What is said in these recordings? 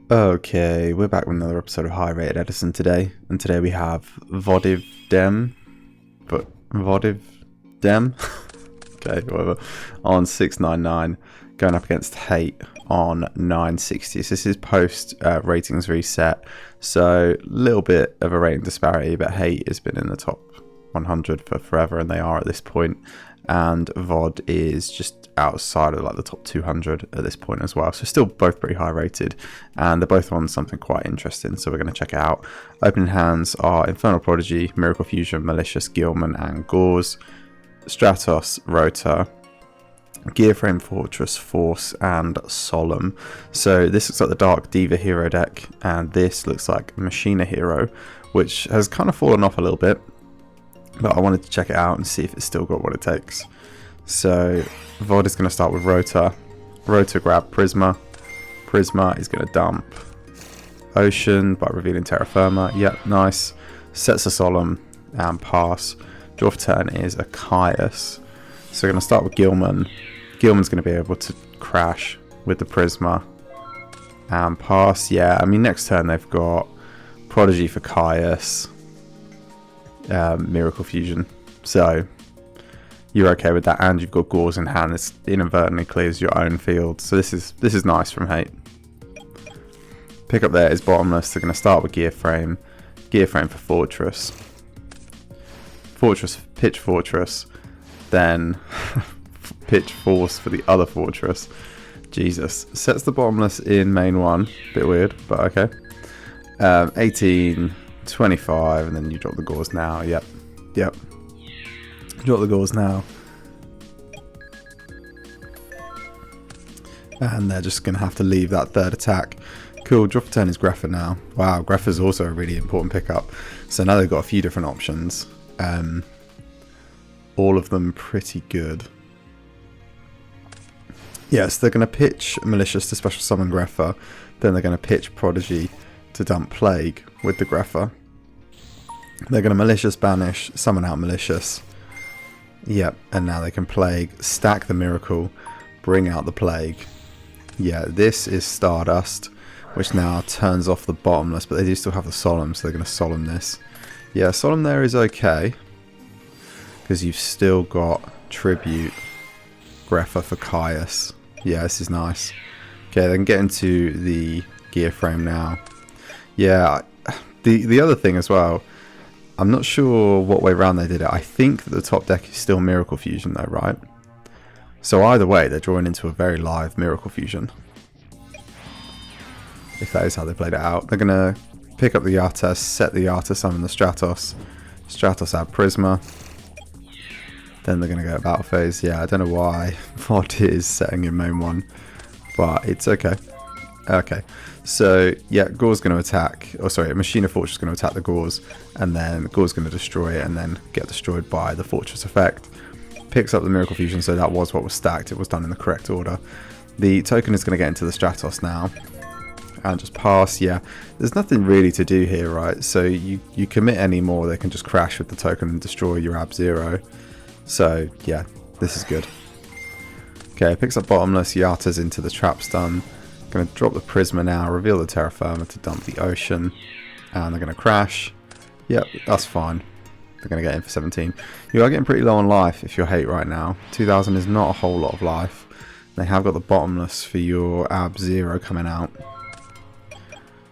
Okay, we're back with another episode of High Rated Edison today, and today we have Vodiv Dem, but Vodiv Dem, okay, whatever, on 699, going up against Hate on 960. So this is post ratings reset, so a little bit of a rating disparity, but Hate has been in the top 100 for forever, and they are at this point. And VOD is just outside of like the top 200 at this point as well, so still both pretty high rated, and they're both on something quite interesting, so we're going to check it out. Opening hands are Infernal Prodigy, Miracle Fusion, Malicious, Gilman and Gauze, Stratos, Rota, Gearframe, Fortress, Force and Solemn. So this looks like the Dark Diva hero deck, and this looks like Machina hero, which has kind of fallen off a little bit, but I wanted to check it out and see if it's still got what it takes. So VOD is going to start with Rota. Rota grab Prisma. Prisma is going to dump Ocean by revealing Terra Firma. Yep, nice. Sets a Solemn and pass. Draw for turn is a Caius. So we're going to start with Gilman. Gilman's going to be able to crash with the Prisma and pass. Yeah, I mean next turn they've got Prodigy for Caius. Miracle Fusion, so you're okay with that, and you've got Gauze in hand. This inadvertently clears your own field, so this is nice from Hate. Pick up there is Bottomless. They're going to start with Gearframe for Fortress, pitch Fortress, then pitch Force for the other Fortress. Jesus, sets the Bottomless in main one, bit weird, but okay. 18, 25, and then you drop the Gauze now. Yep. Drop the Gauze now. And they're just going to have to leave that third attack. Cool, drop for turn is Greffa now. Wow, Greffa is also a really important pickup. So now they've got a few different options. All of them pretty good. Yes, they're going to pitch Malicious to special summon Greffa. Then they're going to pitch Prodigy to dump Plague with the Greffa. They're going to Malicious banish, summon out Malicious. Yep, and now they can Plague, stack the Miracle, bring out the Plague. Yeah, this is Stardust, which now turns off the Bottomless, but they do still have the Solemn, so they're going to Solemn this. Yeah, Solemn there is okay, because you've still got Tribute, Greffa for Caius. Yeah, this is nice. Okay, they can get into the Gearframe now. Yeah, the other thing as well, I'm not sure what way round they did it. I think that the top deck is still Miracle Fusion though, right? So either way, they're drawing into a very live Miracle Fusion. If that is how they played it out. They're going to pick up the Yata, set the Yata, summon the Stratos. Stratos add Prisma. Then they're going to go battle phase. Yeah, I don't know why VOD is setting in main one, but it's okay. Okay, so yeah, Gauze going to attack, or sorry, Machina Fortress is going to attack the Gauze, and then Gauze going to destroy it and then get destroyed by the Fortress effect. Picks up the Miracle Fusion, so that was what was stacked, it was done in the correct order. The token is going to get into the Stratos now, and just pass. Yeah, there's nothing really to do here, right? So you commit any more, they can just crash with the token and destroy your Ab Zero. So yeah, this is good. Okay, picks up Bottomless, Yata's into the Trap Stun. Going to drop the Prisma now, reveal the Terra Firma to dump the Ocean, and they're going to crash. Yep, that's fine. They're going to get in for 17. You are getting pretty low on life if you're Hate right now. 2000 is not a whole lot of life. They have got the Bottomless for your Ab Zero coming out.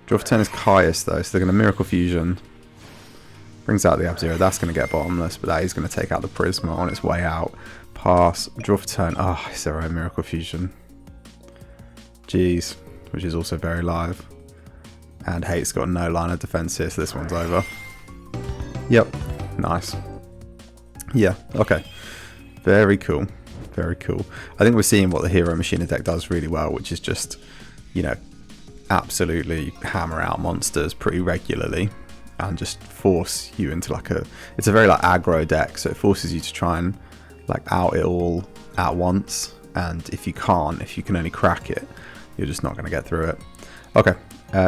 Draw for 10 is Caius though, so they're going to Miracle Fusion. Brings out the Ab Zero, that's going to get Bottomless, but that is going to take out the Prisma on its way out. Pass, draw for turn. Oh, it's their own Miracle Fusion. Jeez, which is also very live. And Hate's got no line of defense here, so this one's over. Yep, nice. Yeah, okay. Very cool. Very cool. I think we're seeing what the Hero Machina deck does really well, which is just, you know, absolutely hammer out monsters pretty regularly and just force you into like it's a very like aggro deck, so it forces you to try and like out it all at once, and if you can only crack it, you're just not going to get through it. Okay,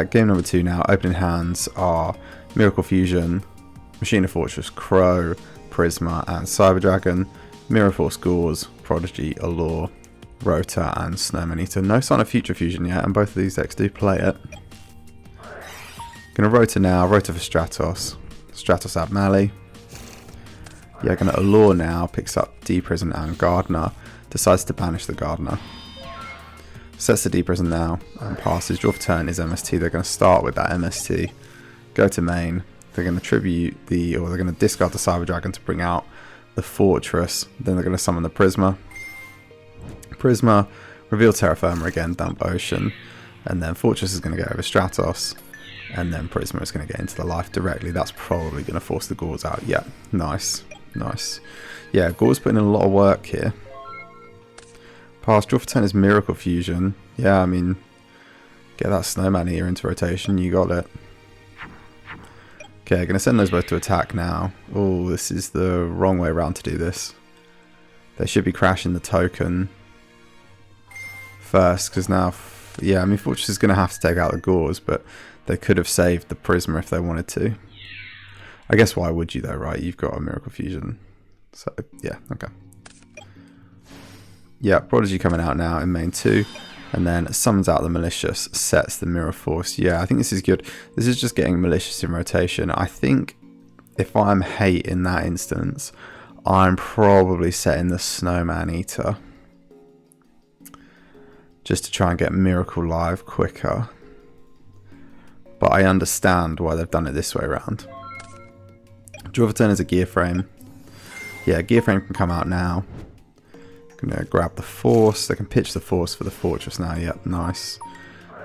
game number 2 now. Opening hands are Miracle Fusion, Machina Fortress, Crow, Prisma and Cyber Dragon, Mirror Force Gauze, Prodigy, Allure, Rota and Snowman Eater. No sign of Future Fusion yet, and both of these decks do play it. Gonna Rota now, Rota for Stratos. Stratos out Mali. Yeah, gonna Allure now, picks up D-Prison and Gardener. Decides to banish the Gardener. Sets the D-Prison now and passes. Draw for turn is MST. They're gonna start with that MST. Go to main. They're gonna tribute or they're gonna discard the Cyber Dragon to bring out the Fortress. Then they're gonna summon the Prisma. Prisma, reveal Terra Firma again, dump Ocean. And then Fortress is gonna go over Stratos. And then Prisma is going to get into the life directly. That's probably going to force the Gauls out. Yeah, nice. Nice. Yeah, Gauls putting in a lot of work here. Pass. Draw for turn is Miracle Fusion. Yeah, I mean, get that Snowman Eater into rotation. You got it. Okay, going to send those both to attack now. Oh, this is the wrong way around to do this. They should be crashing the token first, because now, yeah, I mean, Fortress is going to have to take out the Gauls, but they could have saved the Prisma if they wanted to. I guess why would you though, right? You've got a Miracle Fusion. So, yeah, okay. Yeah, Prodigy coming out now in main 2. And then summons out the Malicious, sets the Mirror Force. Yeah, I think this is good. This is just getting Malicious in rotation. I think if I'm hate in that instance, I'm probably setting the Snowman Eater. Just to try and get Miracle live quicker. But I understand why they've done it this way around. Draw for turn is a Gear Frame. Yeah, Gear Frame can come out now. Gonna grab the Force. They can pitch the Force for the Fortress now. Yep, nice.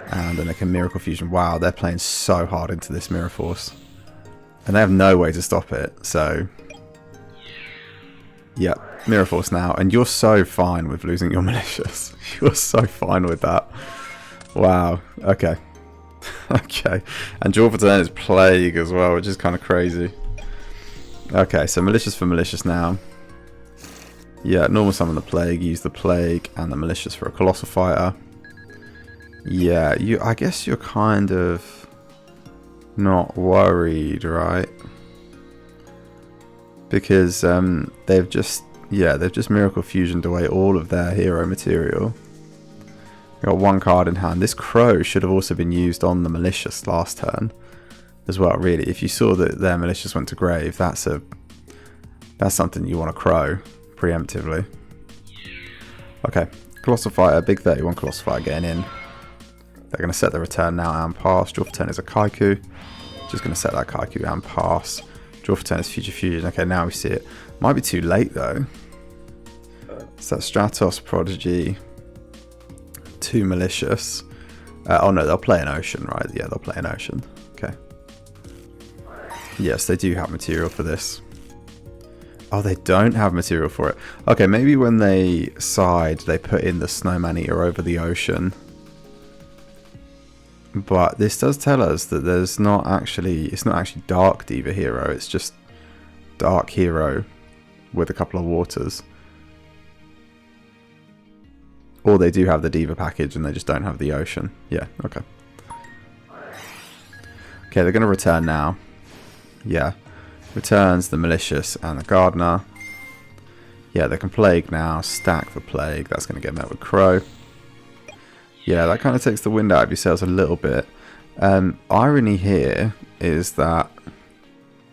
And then they can Miracle Fusion. Wow, they're playing so hard into this Mirror Force. And they have no way to stop it, so... Yep, Mirror Force now. And you're so fine with losing your Malicious. You're so fine with that. Wow, okay. Okay, and draw for turn is Plague as well, which is kind of crazy. Okay, so Malicious for Malicious now. Yeah, normal summon the Plague, use the Plague and the Malicious for a Colossal Fighter. Yeah, I guess you're kind of not worried, right? Because they've just Miracle Fusioned away all of their hero material. Got one card in hand. This Crow should have also been used on the Malicious last turn as well, really. If you saw that their Malicious went to grave, that's something you want to Crow preemptively. Okay, Colossal Fighter, big 31 Colossal Fighter getting in. They're going to set the return now and pass. Draw for turn is a Kaiku. Just going to set that Kaiku and pass. Draw for turn is Future Fusion. Okay, now we see it. Might be too late though. So that's Stratos, Prodigy, 2 Malicious. Oh no, they'll play an Ocean, right? Yeah, they'll play an Ocean. Okay. Yes, they do have material for this. Oh, they don't have material for it. Okay, maybe when they side, they put in the Snowman Eater over the Ocean. But this does tell us that it's not actually Dark Diva Hero, it's just Dark Hero with a couple of waters. Or they do have the Diva package and they just don't have the Ocean. Yeah, okay. Okay, they're going to return now. Yeah. Returns the Malicious and the Gardener. Yeah, they can Plague now. Stack the Plague. That's going to get met with Crow. Yeah, that kind of takes the wind out of your sails a little bit. Irony here is that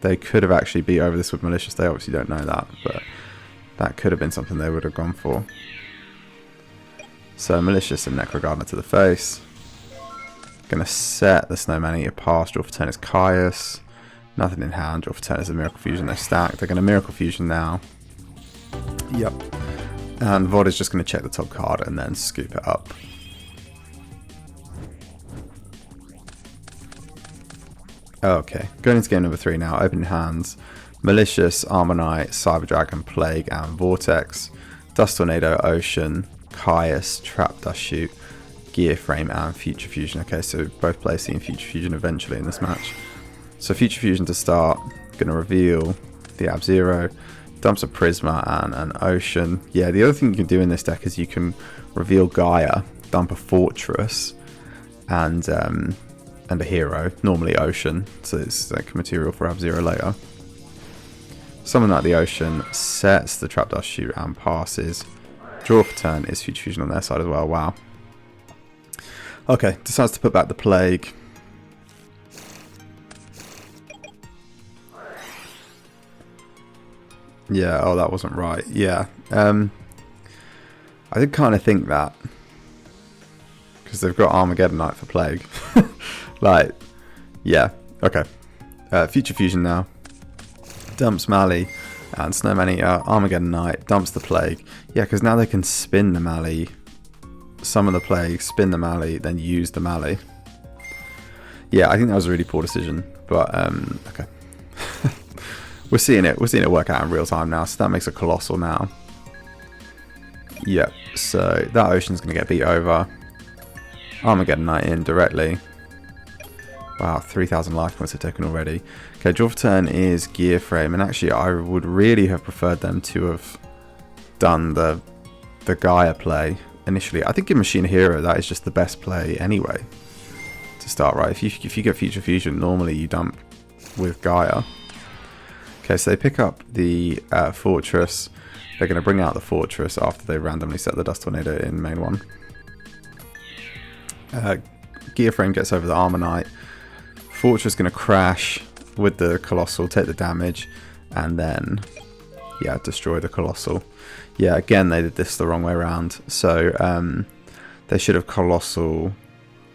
they could have actually beat over this with Malicious. They obviously don't know that, but that could have been something they would have gone for. So Malicious and Necro Gardener to the face. Gonna set the Snowman Eater pass. Draw for turn is Caius. Nothing in hand. Draw for turn is a Miracle Fusion. They're stacked. They're gonna Miracle Fusion now. Yep. And Vod is just gonna check the top card and then scoop it up. Okay, going into game number 3 now. Opening hands. Malicious, Armor Knight, Cyber Dragon, Plague, and Vortex. Dust Tornado, Ocean, Caius, Trap Dust Shoot, Gear Frame, and Future Fusion. Okay, so both players seeing Future Fusion eventually in this match. So Future Fusion to start. Going to reveal the Ab-Zero. Dumps a Prisma and an Ocean. Yeah, the other thing you can do in this deck is you can reveal Gaia, dump a Fortress, and a hero, normally Ocean, so it's like material for Ab-Zero later. Summon out the Ocean, sets the Trap Dust Shoot and passes. Draw for turn is Future Fusion on their side as well, wow. Okay, decides to put back the Plague. Yeah, oh, that wasn't right. Yeah. I did kind of think that. Because they've got Armageddonite for Plague. Like, yeah. Okay. Future Fusion now. Dumps Mali and Snowman Eater. Armageddonite. Dumps the Plague. Yeah, because now they can spin the Mali. Summon the Plague, spin the Mali, then use the Mali. Yeah, I think that was a really poor decision. But, okay. We're seeing it work out in real time now. So that makes a Colossal now. Yep, so that Ocean's going to get beat over. Armageddonite in directly. Wow, 3,000 life points are taken already. Okay, draw for turn is Gear Frame. And actually, I would really have preferred them to have done the Gaia play initially. I think in Machina Hero, that is just the best play anyway. To start, right? If you get Future Fusion, normally you dump with Gaia. Okay, so they pick up the Fortress. They're going to bring out the Fortress after they randomly set the Dust Tornado in main one. Gear Frame gets over the Armonite. Fortress going to crash with the Colossal, take the damage, and then, yeah, destroy the Colossal. Yeah, again, they did this the wrong way around. So they should have Colossal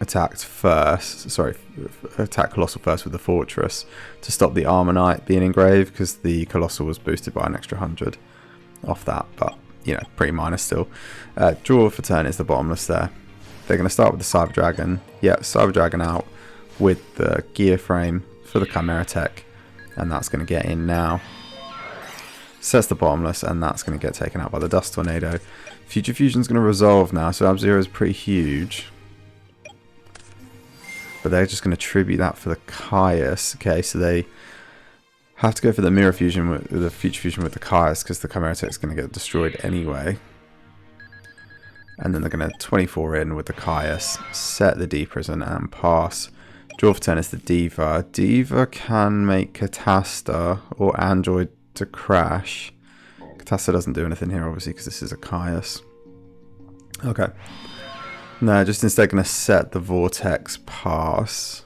attacked first. Sorry, attack Colossal first with the Fortress to stop the Armonite being engraved, because the Colossal was boosted by an extra 100 off that, but you know, pretty minor still. Draw for turn is the Bottomless there. They're going to start with the Cyber Dragon. Yeah, Cyber Dragon out with the Gear Frame for the Chimera Tech, and that's going to get in now. Sets the Bottomless, and that's going to get taken out by the Dust Tornado. Future Fusion's going to resolve now, so Ab-Zero is pretty huge. But they're just going to tribute that for the Caius. Okay, so they have to go for the Mirror Fusion with the Future Fusion with the Caius, because the Chimera Tech is going to get destroyed anyway. And then they're going to 24 in with the Caius, set the D-Prison and pass. Draw for turn is the Diva. Diva can make Catasta or Android to crash. Catasta doesn't do anything here, obviously, because this is a Caius. Okay. No, just instead going to set the Vortex, pass.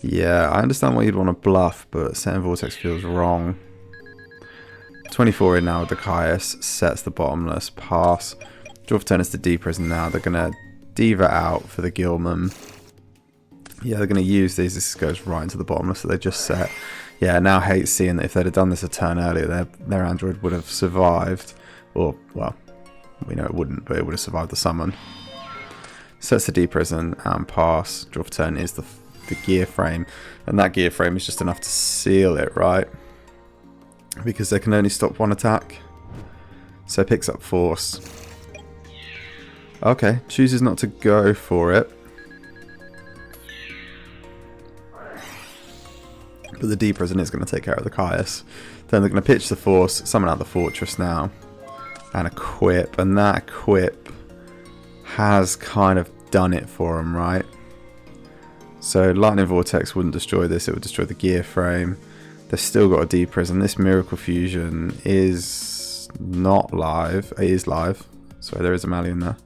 Yeah, I understand why you'd want to bluff, but setting Vortex feels wrong. 24 in now with the Caius, sets the Bottomless, pass. Draw for turn is the D-Prison now. They're going to Diva out for the Gilman. Yeah, they're going to use these. This goes right into the Bottomless that they just set. Yeah, now hate seeing that if they'd have done this a turn earlier, their Android would have survived. Or, well, we know it wouldn't, but it would have survived the summon. Sets the D-Prison and pass. Draw for turn is the Gear Frame. And that Gear Frame is just enough to seal it, right? Because they can only stop one attack. So it picks up Force. Okay, chooses not to go for it. But the D-Prison is going to take care of the Caius. Then they're going to pitch the Force, summon out the Fortress now, and equip. And that equip has kind of done it for them, right? So Lightning Vortex wouldn't destroy this, it would destroy the Gear Frame. They've still got a D-Prison. This Miracle Fusion is not live. It is live. Sorry, there is a Mali in there.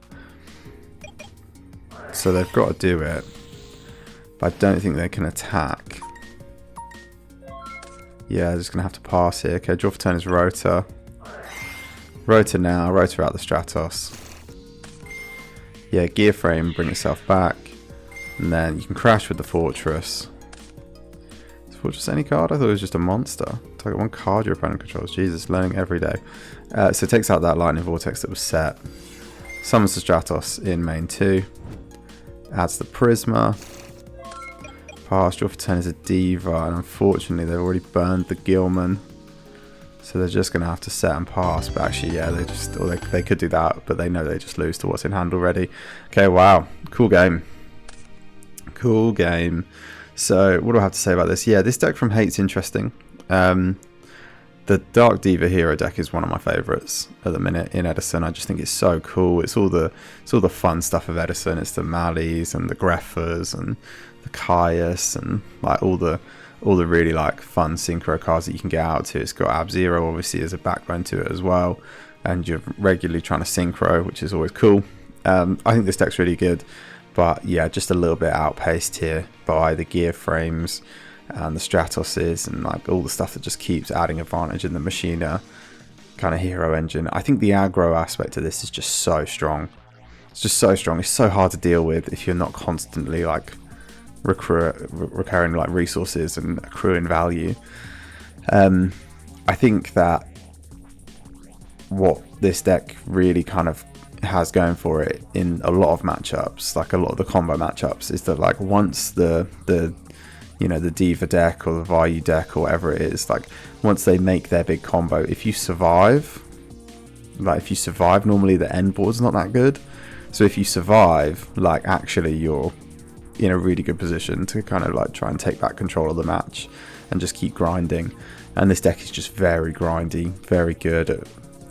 So they've got to do it. But I don't think they can attack. Yeah, they're just going to have to pass here. Okay, draw for turn is Rotor. Rotor now. Rotor out the Stratos. Yeah, Gear Frame, bring itself back. And then you can crash with the Fortress. Is Fortress any card? I thought it was just a monster. Target one card your opponent controls. Jesus, learning every day. So it takes out that Lightning Vortex that was set. Summons the Stratos in main 2. Adds the Prisma. Pass. Draw for turn is a Diva. And unfortunately, they've already burned the Gilman. So they're just going to have to set and pass. But actually, yeah, they could do that. But they know they just lose to what's in hand already. Okay, wow. Cool game. Cool game. So what do I have to say about this? Yeah, this deck from Hate's interesting. The Dark Diva Hero deck is one of my favourites at the minute in Edison. I just think it's so cool. It's all the fun stuff of Edison. It's the Malis and the Greffers and the Caius and like all the really like fun synchro cards that you can get out to. It's got Ab-Zero obviously as a backbone to it as well, and you're regularly trying to synchro, which is always cool. I think this deck's really good, but yeah, just a little bit outpaced here by the Gear Frames and the Stratoses and like all the stuff that just keeps adding advantage in the Machina. kind of hero engine. I think the aggro aspect of this is just so strong. It's just so strong. It's so hard to deal with if you're not constantly like recurring like resources and accruing value. I think that what this deck really kind of has going for it in a lot of matchups, like a lot of the combo matchups, is that like once the you know, the Diva deck or the Vayu deck or whatever it is, like once they make their big combo, if you survive, normally the end board's not that good. So if you survive, like actually you're in a really good position to kind of like try and take back control of the match and just keep grinding. And this deck is just very grindy, very good at,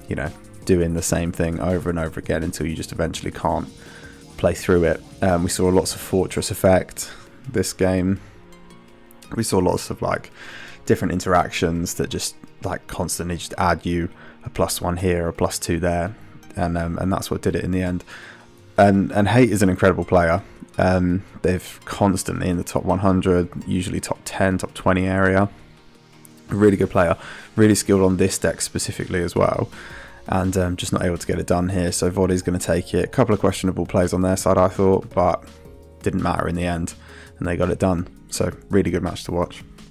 you know, doing the same thing over and over again until you just eventually can't play through it. We saw lots of Fortress effect this game. We saw lots of like different interactions that just like constantly just add you a +1 here, a +2 there, and that's what did it in the end. And Hate is an incredible player. They've constantly in the top 100, usually top 10, top 20 area. A really good player, really skilled on this deck specifically as well, and just not able to get it done here. So Voddie's going to take it. A couple of questionable plays on their side, I thought, but didn't matter in the end, and they got it done. So really good match to watch.